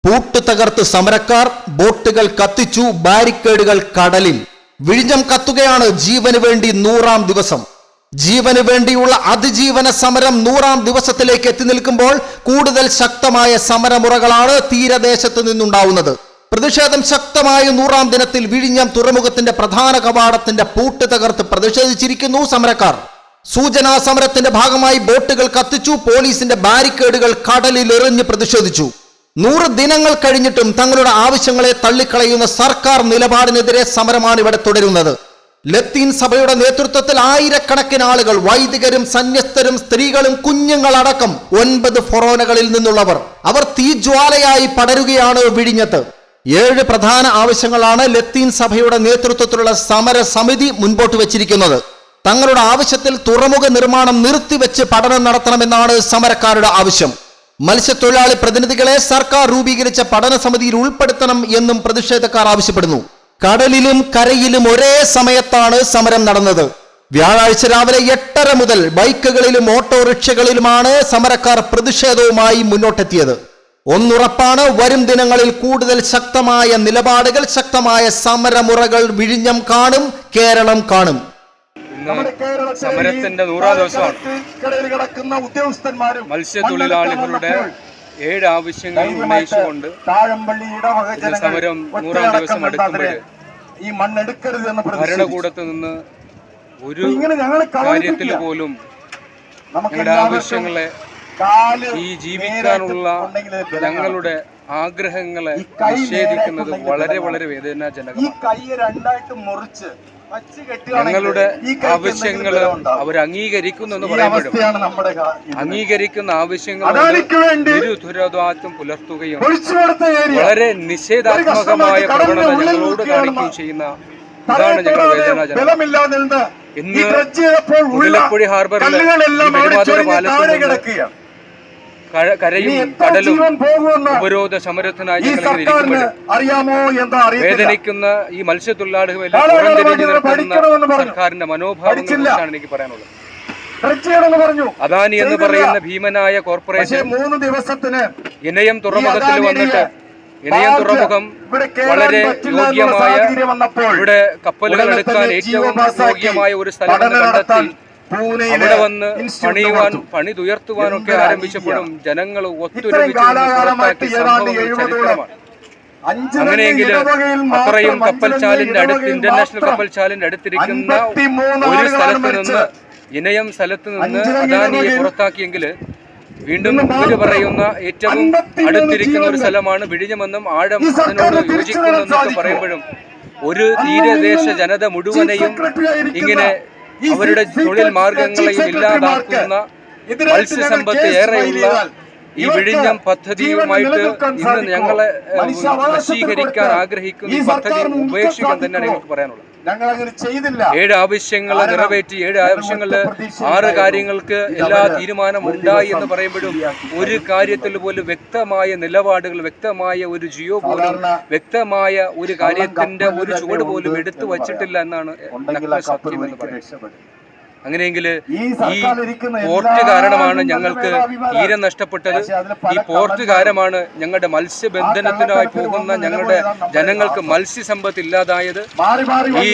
പൂട്ട് തകർത്ത് സമരക്കാർ, ബോട്ടുകൾ കത്തിച്ചു, ബാരിക്കേഡുകൾ കടലിൽ. വിഴിഞ്ഞം കത്തുകയാണ് ജീവന് വേണ്ടി 100-ാം ദിവസം. ജീവന് വേണ്ടിയുള്ള അതിജീവന സമരം 100-ാം ദിവസത്തിലേക്ക് എത്തി നിൽക്കുമ്പോൾ കൂടുതൽ ശക്തമായ സമരമുറകളാണ് തീരദേശത്ത് നിന്നുണ്ടാവുന്നത്. പ്രതിഷേധം ശക്തമായ 100-ാം ദിനത്തിൽ വിഴിഞ്ഞം തുറമുഖത്തിന്റെ പ്രധാന കവാടത്തിന്റെ പൂട്ട് തകർത്ത് പ്രതിഷേധിച്ചിരിക്കുന്നു സമരക്കാർ. സൂചനാ സമരത്തിന്റെ ഭാഗമായി ബോട്ടുകൾ കത്തിച്ചു, പോലീസിന്റെ ബാരിക്കേഡുകൾ കടലിൽ എറിഞ്ഞ് പ്രതിഷേധിച്ചു. 100 ദിനങ്ങൾ കഴിഞ്ഞിട്ടും തങ്ങളുടെ ആവശ്യങ്ങളെ തള്ളിക്കളയുന്ന സർക്കാർ നിലപാടിനെതിരെ സമരമാണ് ഇവിടെ തുടരുന്നത്. ലത്തീൻ സഭയുടെ നേതൃത്വത്തിൽ ആയിരക്കണക്കിന് ആളുകൾ, വൈദികരും സന്യസ്തരും സ്ത്രീകളും കുഞ്ഞുങ്ങളടക്കം 9 ഫൊറോനകളിൽ നിന്നുള്ളവർ, അവർ തീജ്വാലയായി പടരുകയാണ് വിഴിഞ്ഞത്ത്. 7 പ്രധാന ആവശ്യങ്ങളാണ് ലത്തീൻ സഭയുടെ നേതൃത്വത്തിലുള്ള സമര സമിതി മുൻപോട്ട് വെച്ചിരിക്കുന്നത്. തങ്ങളുടെ ആവശ്യത്തിൽ തുറമുഖ നിർമ്മാണം നിർത്തിവെച്ച് പഠനം നടത്തണമെന്നാണ് സമരക്കാരുടെ ആവശ്യം. മത്സ്യത്തൊഴിലാളി പ്രതിനിധികളെ സർക്കാർ രൂപീകരിച്ച പഠന സമിതിയിൽ ഉൾപ്പെടുത്തണം എന്നും പ്രതിഷേധക്കാർ ആവശ്യപ്പെടുന്നു. കടലിലും കരയിലും ഒരേ സമയത്താണ് സമരം നടന്നത്. വ്യാഴാഴ്ച രാവിലെ 8:30 മുതൽ ബൈക്കുകളിലും ഓട്ടോറിക്ഷകളിലുമാണ് സമരക്കാർ പ്രതിഷേധവുമായി മുന്നോട്ടെത്തിയത്. ഒന്നുറപ്പാണ്, വരും ദിനങ്ങളിൽ കൂടുതൽ ശക്തമായ നിലപാടുകൾ, ശക്തമായ സമരമുറകൾ വിഴിഞ്ഞം കാണും, കേരളം കാണും. സമരത്തിന്റെ 100-ാം ദിവസമാണ്. മത്സ്യത്തൊഴിലാളികളുടെ 7 ആവശ്യങ്ങൾ ഉന്നയിച്ചുകൊണ്ട് സമരം 100-ാം ദിവസം അടുക്കുമ്പോൾ ഭരണകൂടത്ത് നിന്ന് ഒരു കാര്യത്തിൽ പോലും ഞങ്ങളുടെ ആവശ്യങ്ങളെ, ഈ ജീവിക്കാനുള്ള ഞങ്ങളുടെ ആഗ്രഹങ്ങളെ നിഷേധിക്കുന്നത് വളരെ വളരെ വേദനാജനകമാണ്. ഞങ്ങളുടെ ആവശ്യങ്ങൾ അവർ അംഗീകരിക്കുന്നു എന്ന് പറയുമ്പോഴും അംഗീകരിക്കുന്ന ആവശ്യങ്ങൾ നിരുത്തരവാദിത്വം പുലർത്തുകയും വളരെ നിഷേധാത്മകമായ പ്രവണത ഞങ്ങളോട് കാണിക്കുകയും ചെയ്യുന്ന ഇതാണ് ഞങ്ങളുടെ വേദനാജനകം. ഇന്ന് മുതലപ്പുഴ ഹാർബറിൽ പെരുമാതുറ പാലത്തിൽ കരയും കടലും ഉപരോധ സമരത്തിനായി ഞങ്ങൾ ഇരിക്കുമ്പോൾ വേദനിക്കുന്ന ഈ മത്സ്യത്തൊഴിലാളികളെ പുറംതിരിഞ്ഞു നിർത്തുന്ന സർക്കാരിന്റെ മനോഭാവങ്ങളെക്കുറിച്ചാണ് എനിക്ക് പറയാനുള്ളത്. അദാനി എന്ന് പറയുന്ന ഭീമനായ കോർപ്പറേഷൻ ഇനയം തുറമുഖത്തിൽ വന്നിട്ട്, ഇനയം തുറമുഖം വളരെ യോഗ്യമായ, ഇവിടെ കപ്പലുകൾ എടുക്കാൻ ഏറ്റവും യോഗ്യമായ ഒരു സ്ഥലമെന്ന് കണ്ടെത്തി അവിടെ വന്ന് പണിതുയർത്തുവാനൊക്കെ ആരംഭിച്ചപ്പോഴും ജനങ്ങൾ ഒത്തൊരുമിച്ച് പുറത്താക്കിയ സംഭവങ്ങൾ ചരിത്രമാണ്. അങ്ങനെയെങ്കിൽ അത്രയും കപ്പൽശാലിന്റെ അടുത്ത്, ഇന്റർനാഷണൽ കപ്പൽശാലിന്റെ അടുത്തിരിക്കുന്ന ഒരു സ്ഥലത്ത് നിന്ന്, ഇനയം സ്ഥലത്ത് നിന്ന് അദാനിയെ പുറത്താക്കിയെങ്കിൽ വീണ്ടും ഇവര് പറയുന്ന ഏറ്റവും അടുത്തിരിക്കുന്ന ഒരു സ്ഥലമാണ് വിഴിഞ്ഞമെന്നും ആഴം അതിനോട് യോജിക്കുന്നെന്നൊക്കെ പറയുമ്പോഴും ഒരു തീരദേശ ജനത മുഴുവനെയും ഇങ്ങനെ അവരുടെ തൊഴിൽ മാർഗങ്ങളെയും ഇല്ലാതാക്കുന്ന, മത്സ്യസമ്പത്ത് ഏറെയുള്ള ഈ വിഴിഞ്ഞം പദ്ധതിയുമായിട്ട് ഇന്ന് ഞങ്ങളെ നശീകരിക്കാൻ ആഗ്രഹിക്കുന്ന ഈ പദ്ധതി ഉപേക്ഷിക്കാൻ തന്നെയാണ് ഞങ്ങൾക്ക് പറയാനുള്ളത്. 7 ആവശ്യങ്ങൾ നിറവേറ്റി, 7 ആവശ്യങ്ങളിൽ 6 കാര്യങ്ങൾക്ക് എല്ലാ തീരുമാനം ഉണ്ടായി എന്ന് പറയുമ്പോഴും ഒരു കാര്യത്തിൽ പോലും വ്യക്തമായ നിലപാടുകൾ, വ്യക്തമായ ഒരു ജിയോ പോലും, വ്യക്തമായ ഒരു കാര്യത്തിന്റെ ഒരു ചുവട് പോലും എടുത്തു വച്ചിട്ടില്ല എന്നാണ് സത്യം എന്ന് പറയുന്നത്. അങ്ങനെയെങ്കിൽ ഈ പോർട്ട് കാരണമാണ് ഞങ്ങൾക്ക് തീരം നഷ്ടപ്പെട്ടത്. ഈ പോർട്ട് കാരണമാണ് ഞങ്ങളുടെ മത്സ്യബന്ധനത്തിനായി പോകുന്ന ഞങ്ങളുടെ ജനങ്ങൾക്ക് മത്സ്യസമ്പത്ത് ഇല്ലാതായത്. ഈ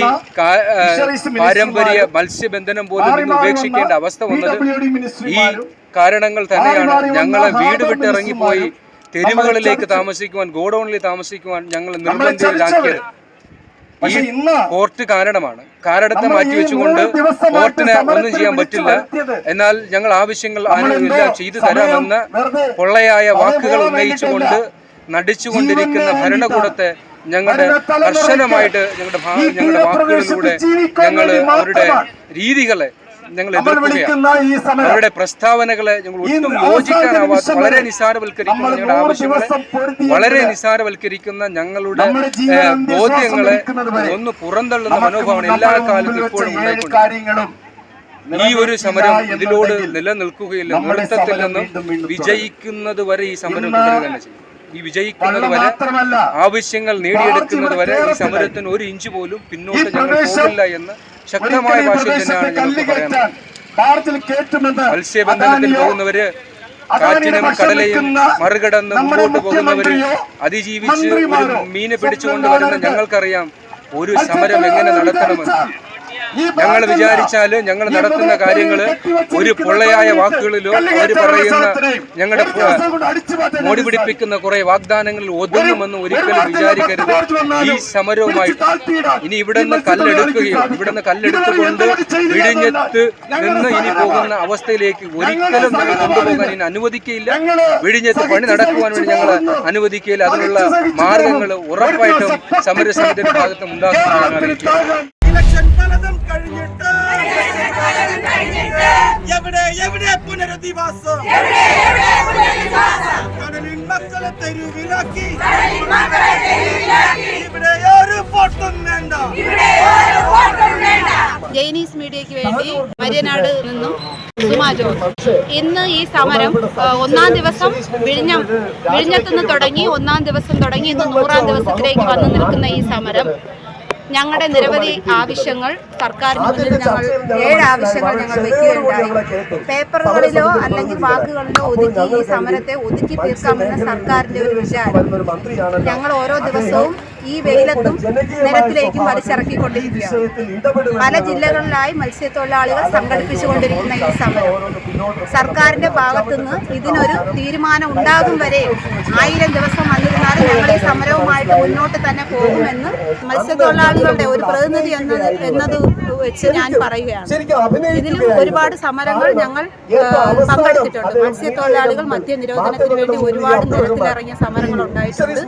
പാരമ്പര്യ മത്സ്യബന്ധനം പോലും ഇന്ന് ഉപേക്ഷിക്കേണ്ട അവസ്ഥ വന്നത് ഈ കാരണങ്ങൾ തന്നെയാണ്. ഞങ്ങളെ വീട് വിട്ടിറങ്ങിപ്പോയി തെരുവുകളിലേക്ക് താമസിക്കുവാൻ, ഗോഡൌണിൽ താമസിക്കുവാൻ ഞങ്ങൾ നിർബന്ധിതരാക്കിയത് ഈ പോർട്ട് കാരണമാണ്. കാരണത്തെ മാറ്റിവെച്ചുകൊണ്ട് പോർട്ടിനെ ഒന്നും ചെയ്യാൻ പറ്റില്ല, എന്നാൽ ഞങ്ങൾ ആവശ്യങ്ങൾ എല്ലാം ചെയ്തു തരാമെന്ന് പൊള്ളയായ വാക്കുകൾ ഉന്നയിച്ചുകൊണ്ട് നടിച്ചുകൊണ്ടിരിക്കുന്ന ഭരണകൂടത്തെ ഞങ്ങളുടെ കർശനമായിട്ട് ഞങ്ങളുടെ വാക്കുകളിലൂടെ ഞങ്ങൾ അവരുടെ രീതികളെ ഞങ്ങൾ എതിർക്കുകയാണ്. അവരുടെ പ്രസ്താവനകളെ ഞങ്ങൾ ഒട്ടും യോജിക്കാനാവാത്ത, വളരെ നിസ്സാരവൽക്കരിക്കുന്ന ഞങ്ങളുടെ ആവശ്യങ്ങളെ വളരെ നിസ്സാരവൽക്കരിക്കുന്ന ഞങ്ങളുടെ ബോധ്യങ്ങളെ ഒന്ന് പുറന്തള്ളുന്ന മനോഭാവമാണ് എല്ലാ കാലത്തും ഇപ്പോഴും ഉണ്ടായിക്കൊണ്ടിരിക്കുന്നത്. ഈ ഒരു സമരം ഇതിലൂടെ നിലനിൽക്കുകയില്ല. നൃത്തത്തിൽ നിന്നും വിജയിക്കുന്നത് വരെ ഈ സമരം തുടരുക തന്നെ ചെയ്യും. ഈ വിജയിക്കുന്നത് വരെ, ആവശ്യങ്ങൾ നേടിയെടുക്കുന്നത് വരെ ഈ സമരത്തിന് 1 ഇഞ്ച് പോലും പിന്നോട്ട് ഞങ്ങൾ പോകില്ല എന്ന് ശക്തമായ ഭാഷയിൽ തന്നെയാണ് ഞങ്ങൾക്ക് പറയാനുള്ളത്. മത്സ്യബന്ധനത്തിൽ പോകുന്നവര് കാറ്റിനും കടലയും മറികടന്ന് മുമ്പോട്ട് പോകുന്നവര് അതിജീവിച്ച് ഒരു മീനെ പിടിച്ചുകൊണ്ട് വരുന്ന ഞങ്ങൾക്കറിയാം ഒരു സമരം എങ്ങനെ നടത്തണമെന്ന്. ഞങ്ങൾ വിചാരിച്ചാല് ഞങ്ങൾ നടത്തുന്ന കാര്യങ്ങള് ഒരു പൊള്ളയായ വാക്കുകളിലോ അവർ പറയുന്ന ഞങ്ങളുടെ മോടി പിടിപ്പിക്കുന്ന കുറെ വാഗ്ദാനങ്ങളിൽ ഒതുങ്ങുമെന്ന് ഒരിക്കലും വിചാരിക്കരുത്. ഈ സമരവുമായിട്ട് ഇനി ഇവിടുന്ന് കല്ലെടുത്തുകൊണ്ട് വിഴിഞ്ഞത്ത് നിന്ന് ഇനി പോകുന്ന അവസ്ഥയിലേക്ക് ഒരിക്കലും ഞങ്ങൾ കൊണ്ടുപോകാൻ ഇനി അനുവദിക്കുകയില്ല. വിഴിഞ്ഞത്ത് പണി നടക്കുവാൻ വേണ്ടി ഞങ്ങൾ അനുവദിക്കുകയില്ല. അതിനുള്ള മാർഗങ്ങൾ ഉറപ്പായിട്ടും സമരസമിതിയുടെ ഭാഗത്തും ഉണ്ടാകുമെന്ന് അറിയിക്കുക. ഇലക്ഷൻ ഫലം കഴിഞ്ഞിട്ട് എവിടെ പുനരധിവാസം? കടലിൻ മക്കളെ തെരുവിലാക്കി ഇവിടെ ഒരു വോട്ടും വേണ്ട. ജൈനീസ് മീഡിയയ്ക്ക് വേണ്ടി മര്യനാട് നിന്നും സുമാ ജോർജ്. ഇന്ന് ഈ സമരം ഒന്നാം ദിവസം വിഴിഞ്ഞത്തുനിന്ന് തുടങ്ങി, ഒന്നാം ദിവസം തുടങ്ങി ഇന്ന് 100ാം ദിവസത്തിലേക്ക് വന്നു നിൽക്കുന്ന ഈ സമരം ഞങ്ങളുടെ നിരവധി ആവശ്യങ്ങൾ സർക്കാരിന് മുന്നിൽ ഞങ്ങൾ 7 ആവശ്യങ്ങൾ ഞങ്ങൾ വയ്ക്കുകയുണ്ടായി. പേപ്പറുകളിലോ അല്ലെങ്കിൽ വാക്കുകളിലോ ഒതുക്കി ഈ സമരത്തെ ഒതുക്കി തീർക്കാമെന്ന സർക്കാരിന്റെ ഒരു വിചാരം ഞങ്ങൾ ഓരോ ദിവസവും ഈ വെയിലത്തും നിരത്തിലേക്കും വലിച്ചിറക്കിക്കൊണ്ടിരിക്കുകയാണ്. പല ജില്ലകളിലായി മത്സ്യത്തൊഴിലാളികൾ സംഘടിപ്പിച്ചുകൊണ്ടിരിക്കുന്ന ഈ സമരം സർക്കാരിന്റെ ഭാഗത്തുനിന്ന് ഇതിനൊരു തീരുമാനം ഉണ്ടാകും വരെ 1000 ദിവസം വന്നിരുന്നാലും ഞങ്ങൾ ഈ സമരവുമായിട്ട് മുന്നോട്ട് തന്നെ പോകുമെന്ന് മത്സ്യത്തൊഴിലാളികളുടെ ഒരു പ്രതിനിധി എന്നത് വെച്ച് ഞാൻ പറയുകയാണ്. ഇതിലും ഒരുപാട് സമരങ്ങൾ ഞങ്ങൾ പങ്കെടുത്തിട്ടുണ്ട്. മത്സ്യത്തൊഴിലാളികൾ മദ്യനിരോധനത്തിന് വേണ്ടി ഒരുപാട് നിരത്തിലിറങ്ങിയ സമരങ്ങൾ ഉണ്ടായിട്ടുണ്ട്.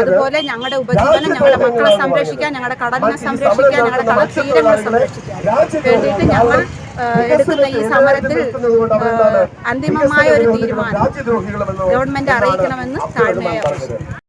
അതുപോലെ ഞങ്ങളുടെ ഉപജീവനം, ഞങ്ങളുടെ മക്കളെ സംരക്ഷിക്കാൻ, ഞങ്ങളുടെ കടലിനെ സംരക്ഷിക്കാൻ, ഞങ്ങളുടെ കടൽത്തീരങ്ങളെ സംരക്ഷിക്കാൻ വേണ്ടിയിട്ട് ഞങ്ങൾ എടുക്കുന്ന ഈ സമരത്തിൽ അന്തിമമായ ഒരു തീരുമാനം ഗവൺമെന്റ് അറിയിക്കണമെന്ന് താഴ്മയായി ആവശ്യപ്പെടുന്നു.